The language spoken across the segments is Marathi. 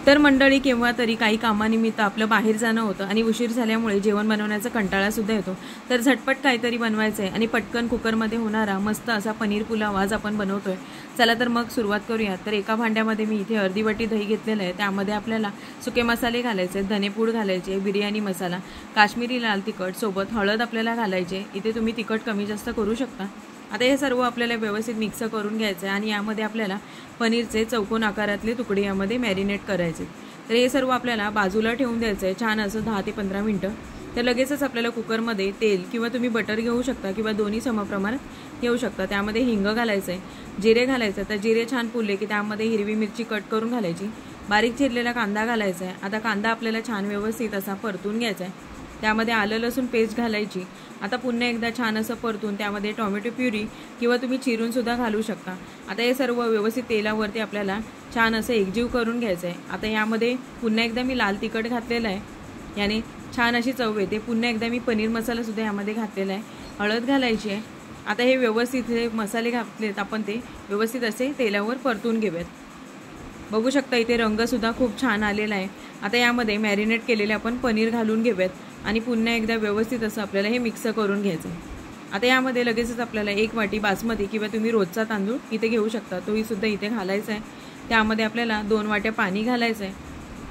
तर मंडळी, केव्हा तरी काही कामानिमित्त आपलं बाहेर जाणं होतं आणि उशीर झाल्यामुळे जेवण बनवण्याचा कंटाळासुद्धा येतो। तर झटपट काहीतरी बनवायचं आहे आणि पटकन कुकरमध्ये होणारा मस्त असा पनीर पुलाव आज आपण बनवतोय। चला तर मग सुरुवात करूया। तर एका भांड्यामध्ये मी इथे अर्धी वाटी दही घेतलेलं आहे। त्यामध्ये आपल्याला सुके मसाले घालायचे, धनेपूड घालायचे, बिर्याणी मसाला, काश्मीरी लाल तिखट, सोबत हळद आपल्याला घालायचे। इथे तुम्ही तिखट कमी जास्त करू शकता। आता हे सर्व आपल्याला व्यवस्थित मिक्स करून घ्यायचं आहे आणि यामध्ये आपल्याला पनीरचे चौकोन आकारातले तुकडे यामध्ये मॅरिनेट करायचे। तर हे सर्व आपल्याला बाजूला ठेवून द्यायचं आहे छान असं 10 ते 15 मिनिटं। तर लगेचच आपल्याला कुकरमध्ये तेल किंवा तुम्ही बटर घेऊ शकता किंवा दोन्ही समप्रमाणात घेऊ शकता। त्यामध्ये हिंग घालायचं आहे, जिरे घालायचं। तर जिरे छान फुलले की त्यामध्ये हिरवी मिरची कट करून घालायची, बारीक चिरलेला कांदा घालायचा आहे। आता कांदा आपल्याला छान व्यवस्थित असा परतून घ्यायचा आहे। त्यामध्ये आलं लसूण पेस्ट घालायची। आता पुन्हा एकदा छान असं परतून त्यामध्ये टोमॅटो प्युरी किंवा तुम्ही चिरून सुद्धा घालू शकता। आता हे सर्व व्यवस्थित तेलावरती आपल्याला छान असं एकजीव करून घ्यायचं आहे। आता यामध्ये पुन्हा एकदा मी लाल तिखट घातलेलं आहे, याने छान अशी चव येते। पुन्हा एकदा मी पनीर मसाला सुद्धा यामध्ये घातलेला आहे, हळद घालायची आहे। आता हे व्यवस्थित हे मसाले घातलेत आपण ते व्यवस्थित असे तेलावर परतून घेऊयात। बघू शकता इथे रंगसुद्धा खूप छान आलेला आहे। आता यामध्ये मॅरिनेट केलेले आपण पनीर घालून घेऊयात आणि पुन्हा एकदा व्यवस्थित असं आपल्याला हे मिक्स करून घ्यायचं आहे। आता यामध्ये लगेचच आपल्याला 1 वाटी बासमती किंवा तुम्ही रोजचा तांदूळ इथे घेऊ शकता, तोही सुद्धा इथे घालायचा आहे। त्यामध्ये आपल्याला 2 वाट्या पाणी घालायचं आहे।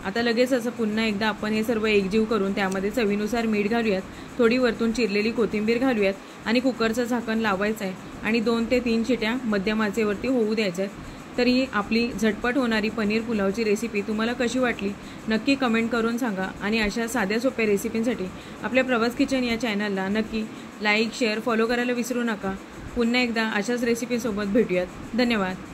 आता लगेच असं पुन्हा एकदा आपण हे सर्व एकजीव करून त्यामध्ये चवीनुसार मीठ घालूयात, थोडी वरतून चिरलेली कोथिंबीर घालूयात आणि कुकरचं झाकण लावायचं आहे आणि 2 ते 3 शिट्या मध्यम आचेवरती होऊ द्यायच्या आहेत। तर ही आपली झटपट होणारी पनीर पुलावची रेसिपी तुम्हाला कशी वाटली नक्की कमेंट करून सांगा आणि अशा साध्या सोप्या रेसिपींसाठी आपल्या प्रवास किचन या चॅनलला नक्की लाईक, शेअर, फॉलो करायला विसरू नका। पुन्हा एकदा अशाच रेसिपीसोबत भेटूयात। धन्यवाद।